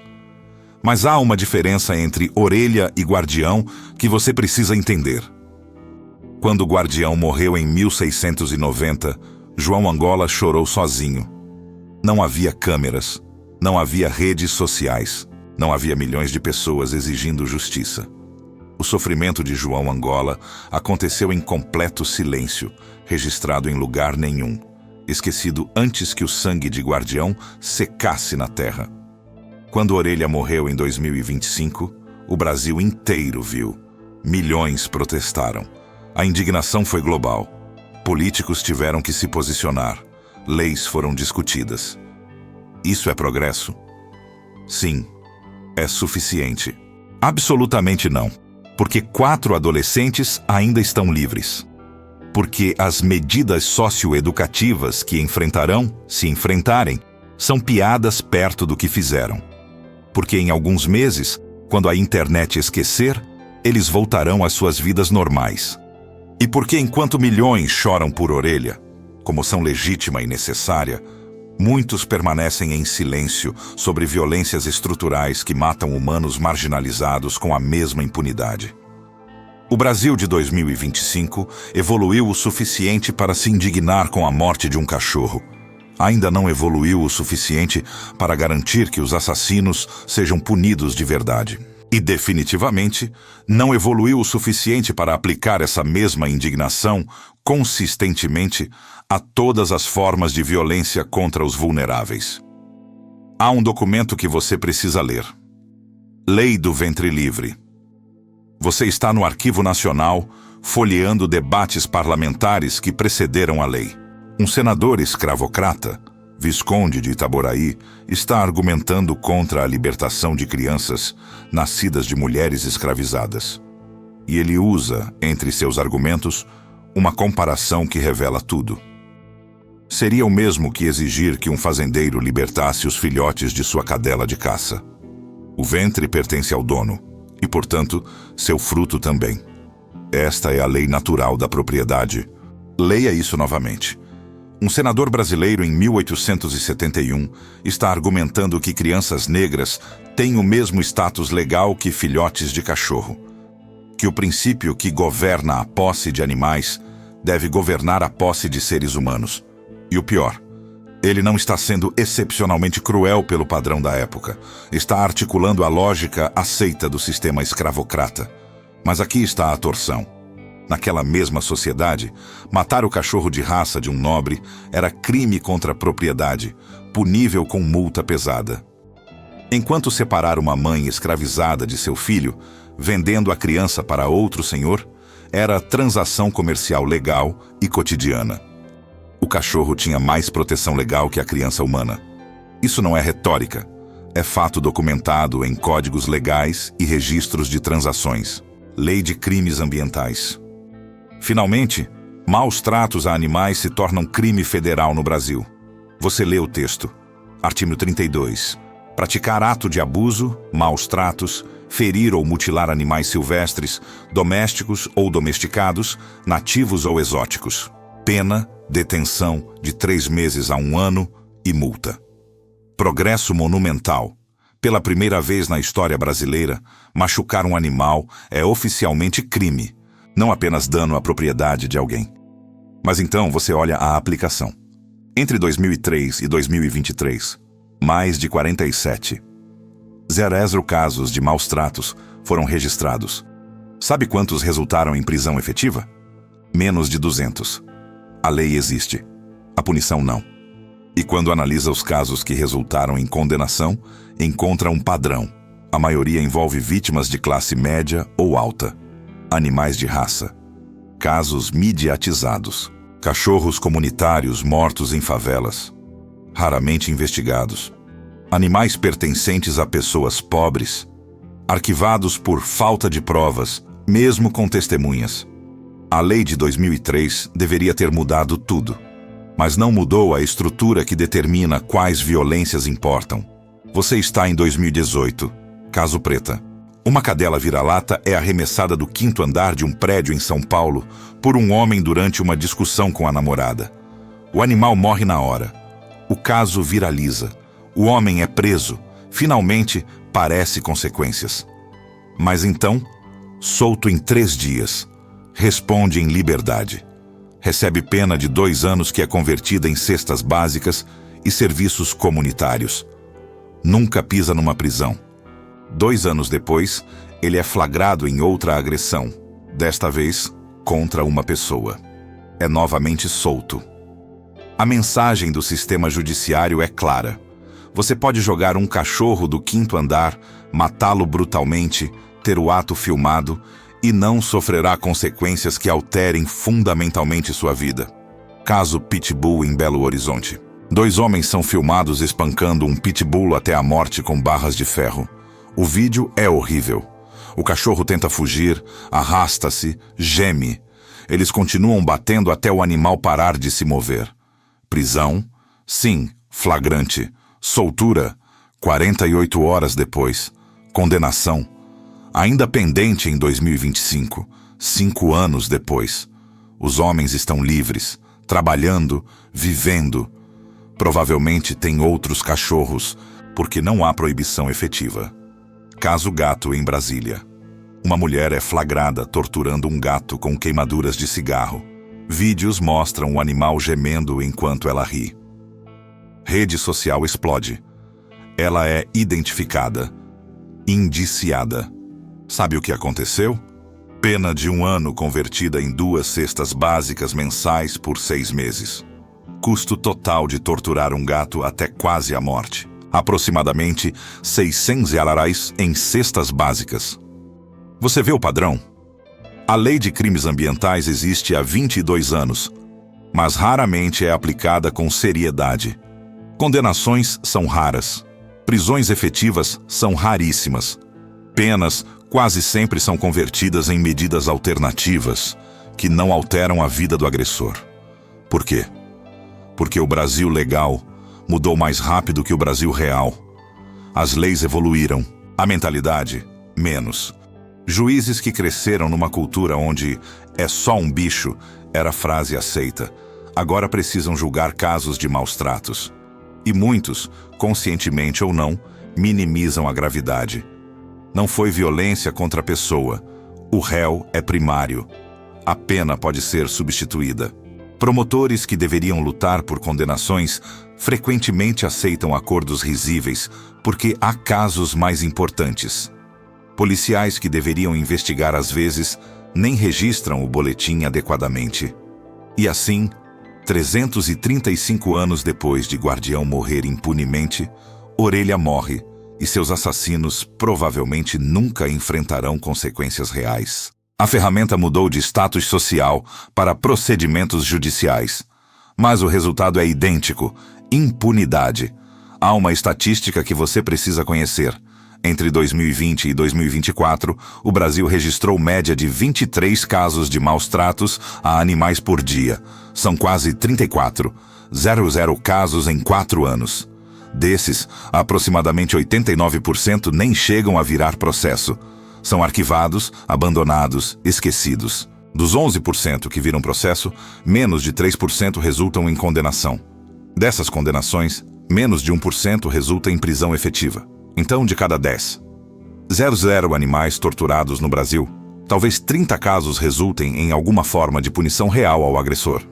Mas há uma diferença entre Orelha e Guardião que você precisa entender. Quando o Guardião morreu em 1690, João Angola chorou sozinho. Não havia câmeras, não havia redes sociais, não havia milhões de pessoas exigindo justiça. O sofrimento de João Angola aconteceu em completo silêncio, registrado em lugar nenhum, esquecido antes que o sangue de Guardião secasse na terra. Quando Orelha morreu em 2025, o Brasil inteiro viu. Milhões protestaram. A indignação foi global. Políticos tiveram que se posicionar. Leis foram discutidas. Isso é progresso? Sim. É suficiente? Absolutamente não. Porque 4 adolescentes ainda estão livres. Porque as medidas socioeducativas que enfrentarão, se enfrentarem, são piadas perto do que fizeram. Porque em alguns meses, quando a internet esquecer, eles voltarão às suas vidas normais. E porque enquanto milhões choram por orelha, comoção legítima e necessária, muitos permanecem em silêncio sobre violências estruturais que matam humanos marginalizados com a mesma impunidade. O Brasil de 2025 evoluiu o suficiente para se indignar com a morte de um cachorro. Ainda não evoluiu o suficiente para garantir que os assassinos sejam punidos de verdade. E definitivamente não evoluiu o suficiente para aplicar essa mesma indignação consistentemente a todas as formas de violência contra os vulneráveis. Há um documento que você precisa ler. Lei do Ventre Livre. Você está no Arquivo Nacional, folheando debates parlamentares que precederam a lei. Um senador escravocrata, Visconde de Itaboraí, está argumentando contra a libertação de crianças nascidas de mulheres escravizadas. E ele usa, entre seus argumentos, uma comparação que revela tudo. Seria o mesmo que exigir que um fazendeiro libertasse os filhotes de sua cadela de caça. O ventre pertence ao dono, e, portanto, seu fruto também. Esta é a lei natural da propriedade. Leia isso novamente. Um senador brasileiro em 1871 está argumentando que crianças negras têm o mesmo status legal que filhotes de cachorro. Que o princípio que governa a posse de animais deve governar a posse de seres humanos. E o pior, ele não está sendo excepcionalmente cruel pelo padrão da época. Está articulando a lógica aceita do sistema escravocrata. Mas aqui está a torção. Naquela mesma sociedade, matar o cachorro de raça de um nobre era crime contra a propriedade, punível com multa pesada. Enquanto separar uma mãe escravizada de seu filho, vendendo a criança para outro senhor, era transação comercial legal e cotidiana. O cachorro tinha mais proteção legal que a criança humana. Isso não é retórica, é fato documentado em códigos legais e registros de transações. Lei de crimes ambientais. Finalmente, maus tratos a animais se tornam crime federal no Brasil. Você lê o texto. Artigo 32. Praticar ato de abuso, maus tratos, ferir ou mutilar animais silvestres, domésticos ou domesticados, nativos ou exóticos. Pena, detenção de 3 meses a 1 ano e multa. Progresso monumental. Pela primeira vez na história brasileira, machucar um animal é oficialmente crime, não apenas dano à propriedade de alguém. Mas então você olha a aplicação. Entre 2003 e 2023, mais de 47. 0 casos de maus tratos foram registrados. Sabe quantos resultaram em prisão efetiva? Menos de 200. A lei existe. A punição não. E quando analisa os casos que resultaram em condenação, encontra um padrão. A maioria envolve vítimas de classe média ou alta. Animais de raça. Casos mediatizados. Cachorros comunitários mortos em favelas. Raramente investigados. Animais pertencentes a pessoas pobres. Arquivados por falta de provas, mesmo com testemunhas. A lei de 2003 deveria ter mudado tudo. Mas não mudou a estrutura que determina quais violências importam. Você está em 2018. Caso Preta. Uma cadela vira-lata é arremessada do 5º andar de um prédio em São Paulo por um homem durante uma discussão com a namorada. O animal morre na hora. O caso viraliza. O homem é preso. Finalmente, parece consequências. Mas então, solto em 3 dias, responde em liberdade. Recebe pena de 2 anos que é convertida em cestas básicas e serviços comunitários. Nunca pisa numa prisão. 2 anos depois, ele é flagrado em outra agressão, desta vez contra uma pessoa. É novamente solto. A mensagem do sistema judiciário é clara. Você pode jogar um cachorro do 5º andar, matá-lo brutalmente, ter o ato filmado e não sofrerá consequências que alterem fundamentalmente sua vida. Caso Pitbull em Belo Horizonte. 2 homens são filmados espancando um pitbull até a morte com barras de ferro. O vídeo é horrível. O cachorro tenta fugir, arrasta-se, geme. Eles continuam batendo até o animal parar de se mover. Prisão? Sim, flagrante. Soltura? 48 horas depois. Condenação? Ainda pendente em 2025, 5 anos depois. Os homens estão livres, trabalhando, vivendo. Provavelmente têm outros cachorros, porque não há proibição efetiva. Caso Gato em Brasília. Uma mulher é flagrada torturando um gato com queimaduras de cigarro. Vídeos mostram o animal gemendo enquanto ela ri. Rede social explode. Ela é identificada. Indiciada. Sabe o que aconteceu? Pena de 1 ano convertida em 2 cestas básicas mensais por 6 meses. Custo total de torturar um gato até quase a morte. Aproximadamente 600 reais em cestas básicas. Você vê o padrão? A lei de crimes ambientais existe há 22 anos, mas raramente é aplicada com seriedade. Condenações são raras. Prisões efetivas são raríssimas. Penas quase sempre são convertidas em medidas alternativas, que não alteram a vida do agressor. Por quê? Porque o Brasil legal mudou mais rápido que o Brasil real. As leis evoluíram, a mentalidade, menos. Juízes que cresceram numa cultura onde é só um bicho era frase aceita, agora precisam julgar casos de maus tratos. E muitos, conscientemente ou não, minimizam a gravidade. Não foi violência contra a pessoa. O réu é primário. A pena pode ser substituída. Promotores que deveriam lutar por condenações frequentemente aceitam acordos risíveis porque há casos mais importantes. Policiais que deveriam investigar às vezes nem registram o boletim adequadamente. E assim, 335 anos depois de Guardião morrer impunemente, Orelha morre e seus assassinos provavelmente nunca enfrentarão consequências reais. A ferramenta mudou de status social para procedimentos judiciais. Mas o resultado é idêntico: impunidade. Há uma estatística que você precisa conhecer. Entre 2020 e 2024, o Brasil registrou média de 23 casos de maus tratos a animais por dia. São quase 34, 00 casos em 4 anos. Desses, aproximadamente 89% nem chegam a virar processo. São arquivados, abandonados, esquecidos. Dos 11% que viram processo, menos de 3% resultam em condenação. Dessas condenações, menos de 1% resulta em prisão efetiva. Então, de cada 10, 00 animais torturados no Brasil, talvez 30 casos resultem em alguma forma de punição real ao agressor.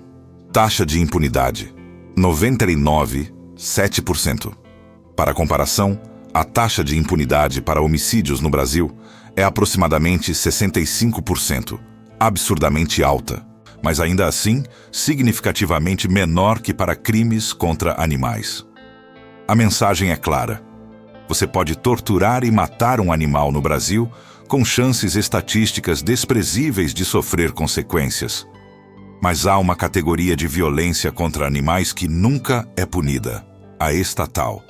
Taxa de impunidade: 99,7%. Para comparação, a taxa de impunidade para homicídios no Brasil é aproximadamente 65%, absurdamente alta, mas ainda assim significativamente menor que para crimes contra animais. A mensagem é clara. Você pode torturar e matar um animal no Brasil com chances estatísticas desprezíveis de sofrer consequências. Mas há uma categoria de violência contra animais que nunca é punida: a estatal.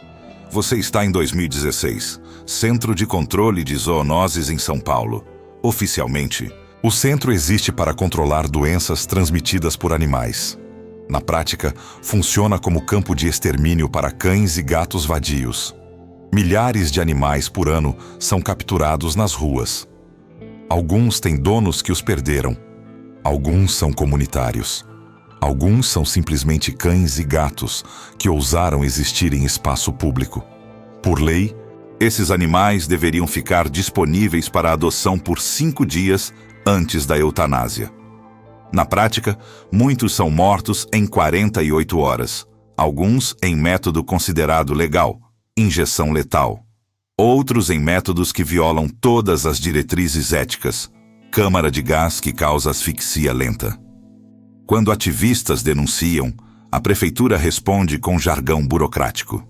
Você está em 2016, Centro de Controle de Zoonoses em São Paulo. Oficialmente, o centro existe para controlar doenças transmitidas por animais. Na prática, funciona como campo de extermínio para cães e gatos vadios. Milhares de animais por ano são capturados nas ruas. Alguns têm donos que os perderam. Alguns são comunitários. Alguns são simplesmente cães e gatos que ousaram existir em espaço público. Por lei, esses animais deveriam ficar disponíveis para adoção por 5 dias antes da eutanásia. Na prática, muitos são mortos em 48 horas, alguns em método considerado legal, injeção letal. Outros em métodos que violam todas as diretrizes éticas, câmara de gás que causa asfixia lenta. Quando ativistas denunciam, a prefeitura responde com jargão burocrático: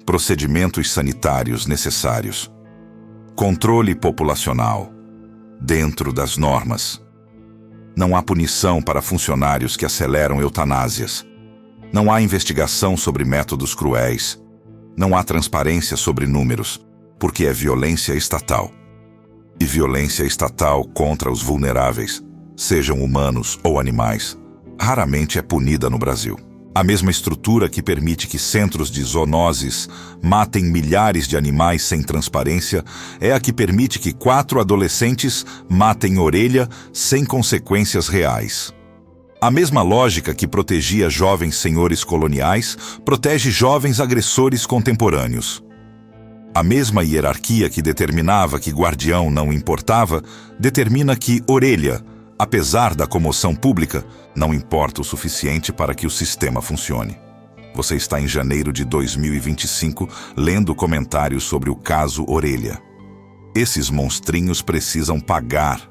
procedimentos sanitários necessários, controle populacional, dentro das normas. Não há punição para funcionários que aceleram eutanásias. Não há investigação sobre métodos cruéis. Não há transparência sobre números, porque é violência estatal. E violência estatal contra os vulneráveis, sejam humanos ou animais, raramente é punida no Brasil. A mesma estrutura que permite que centros de zoonoses matem milhares de animais sem transparência é a que permite que 4 adolescentes matem orelha sem consequências reais. A mesma lógica que protegia jovens senhores coloniais protege jovens agressores contemporâneos. A mesma hierarquia que determinava que guardião não importava, determina que orelha, apesar da comoção pública, não importa o suficiente para que o sistema funcione. Você está em janeiro de 2025 lendo comentários sobre o caso Orelha. Esses monstrinhos precisam pagar.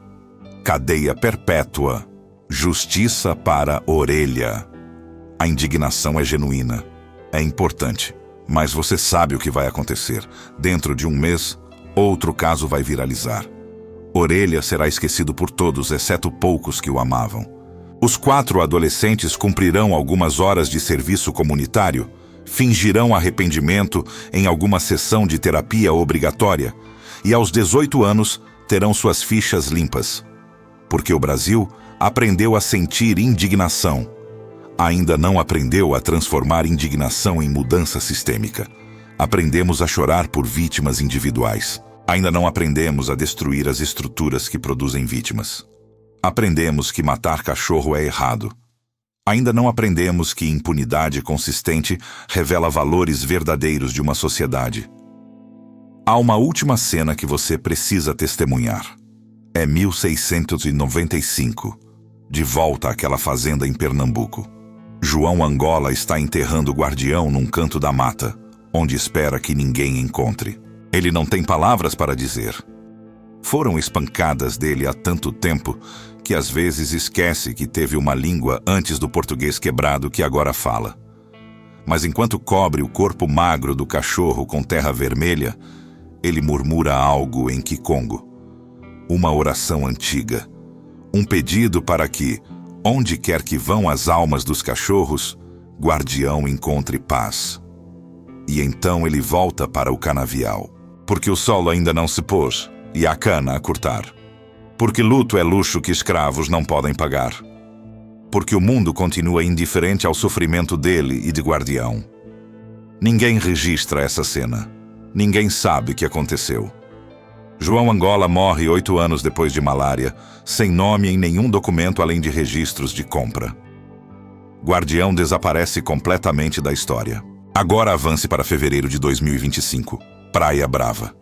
Cadeia perpétua. Justiça para Orelha. A indignação é genuína. É importante. Mas você sabe o que vai acontecer. Dentro de um mês, outro caso vai viralizar. Orelha será esquecido por todos, exceto poucos que o amavam. Os 4 adolescentes cumprirão algumas horas de serviço comunitário, fingirão arrependimento em alguma sessão de terapia obrigatória e, aos 18 anos, terão suas fichas limpas. Porque o Brasil aprendeu a sentir indignação. Ainda não aprendeu a transformar indignação em mudança sistêmica. Aprendemos a chorar por vítimas individuais. Ainda não aprendemos a destruir as estruturas que produzem vítimas. Aprendemos que matar cachorro é errado. Ainda não aprendemos que impunidade consistente revela valores verdadeiros de uma sociedade. Há uma última cena que você precisa testemunhar. É 1695, de volta àquela fazenda em Pernambuco. João Angola está enterrando o guardião num canto da mata, onde espera que ninguém encontre. Ele não tem palavras para dizer. Foram espancadas dele há tanto tempo que às vezes esquece que teve uma língua antes do português quebrado que agora fala. Mas enquanto cobre o corpo magro do cachorro com terra vermelha, ele murmura algo em Kikongo. Uma oração antiga. Um pedido para que, onde quer que vão as almas dos cachorros, guardião encontre paz. E então ele volta para o canavial. Porque o sol ainda não se pôs e a cana a cortar. Porque luto é luxo que escravos não podem pagar. Porque o mundo continua indiferente ao sofrimento dele e de guardião. Ninguém registra essa cena. Ninguém sabe o que aconteceu. João Angola morre 8 anos depois de malária, sem nome em nenhum documento além de registros de compra. Guardião desaparece completamente da história. Agora avance para fevereiro de 2025. Praia Brava.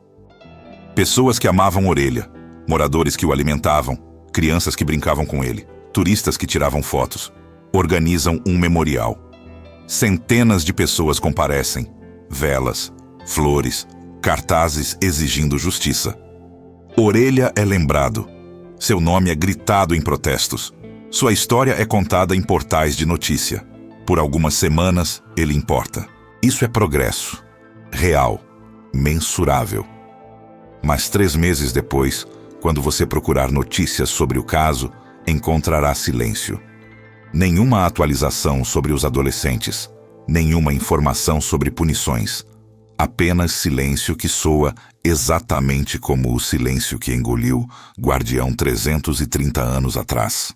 Pessoas que amavam Orelha, moradores que o alimentavam, crianças que brincavam com ele, turistas que tiravam fotos, organizam um memorial. Centenas de pessoas comparecem, velas, flores, cartazes exigindo justiça. Orelha é lembrado. Seu nome é gritado em protestos. Sua história é contada em portais de notícia. Por algumas semanas, ele importa. Isso é progresso. Real. Mensurável. Mas 3 meses depois, quando você procurar notícias sobre o caso, encontrará silêncio. Nenhuma atualização sobre os adolescentes. Nenhuma informação sobre punições. Apenas silêncio que soa exatamente como o silêncio que engoliu Guardião 330 anos atrás.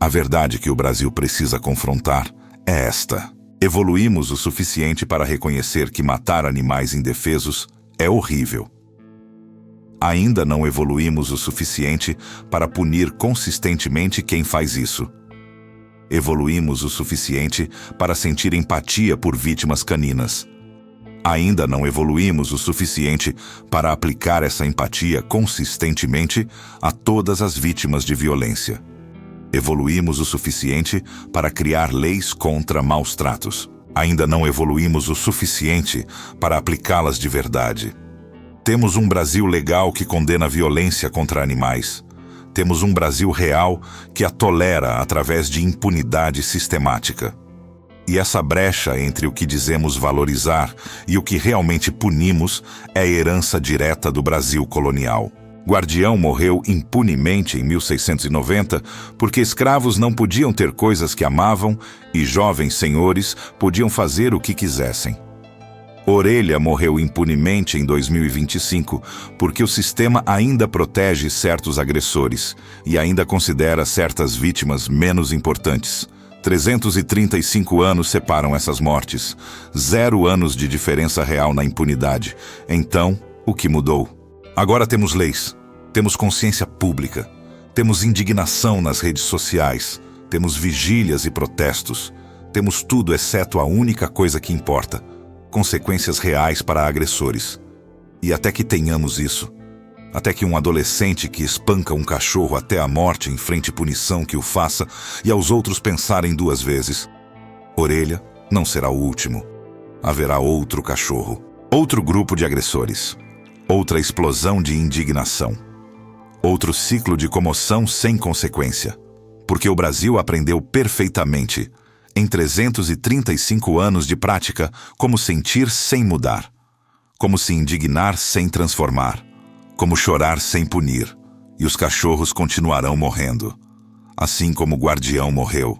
A verdade que o Brasil precisa confrontar é esta. Evoluímos o suficiente para reconhecer que matar animais indefesos é horrível. Ainda não evoluímos o suficiente para punir consistentemente quem faz isso. Evoluímos o suficiente para sentir empatia por vítimas caninas. Ainda não evoluímos o suficiente para aplicar essa empatia consistentemente a todas as vítimas de violência. Evoluímos o suficiente para criar leis contra maus tratos. Ainda não evoluímos o suficiente para aplicá-las de verdade. Temos um Brasil legal que condena a violência contra animais. Temos um Brasil real que a tolera através de impunidade sistemática. E essa brecha entre o que dizemos valorizar e o que realmente punimos é a herança direta do Brasil colonial. Guardião morreu impunemente em 1690 porque escravos não podiam ter coisas que amavam e jovens senhores podiam fazer o que quisessem. Orelha morreu impunemente em 2025 porque o sistema ainda protege certos agressores e ainda considera certas vítimas menos importantes. 335 anos separam essas mortes, 0 anos de diferença real na impunidade. Então, o que mudou? Agora temos leis, temos consciência pública, temos indignação nas redes sociais, temos vigílias e protestos, temos tudo exceto a única coisa que importa: consequências reais para agressores. E até que tenhamos isso, até que um adolescente que espanca um cachorro até a morte enfrente punição que o faça e aos outros pensarem 2 vezes, Orelha não será o último. Haverá outro cachorro, outro grupo de agressores, outra explosão de indignação, outro ciclo de comoção sem consequência. Porque o Brasil aprendeu perfeitamente, em 335 anos de prática, como sentir sem mudar, como se indignar sem transformar, como chorar sem punir, e os cachorros continuarão morrendo. Assim como Guardião morreu,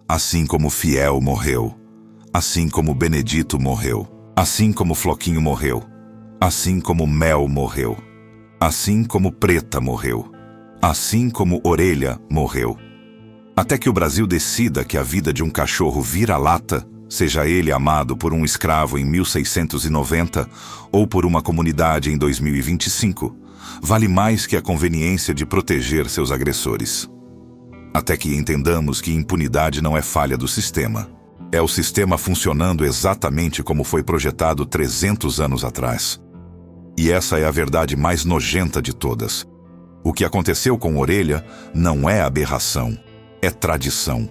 assim como Fiel morreu, assim como Benedito morreu, assim como Floquinho morreu, assim como Mel morreu, assim como Preta morreu, assim como Orelha morreu. Até que o Brasil decida que a vida de um cachorro vira-lata, seja ele amado por um escravo em 1690 ou por uma comunidade em 2025, vale mais que a conveniência de proteger seus agressores. Até que entendamos que impunidade não é falha do sistema. É o sistema funcionando exatamente como foi projetado 300 anos atrás. E essa é a verdade mais nojenta de todas. O que aconteceu com Orelha não é aberração, é tradição.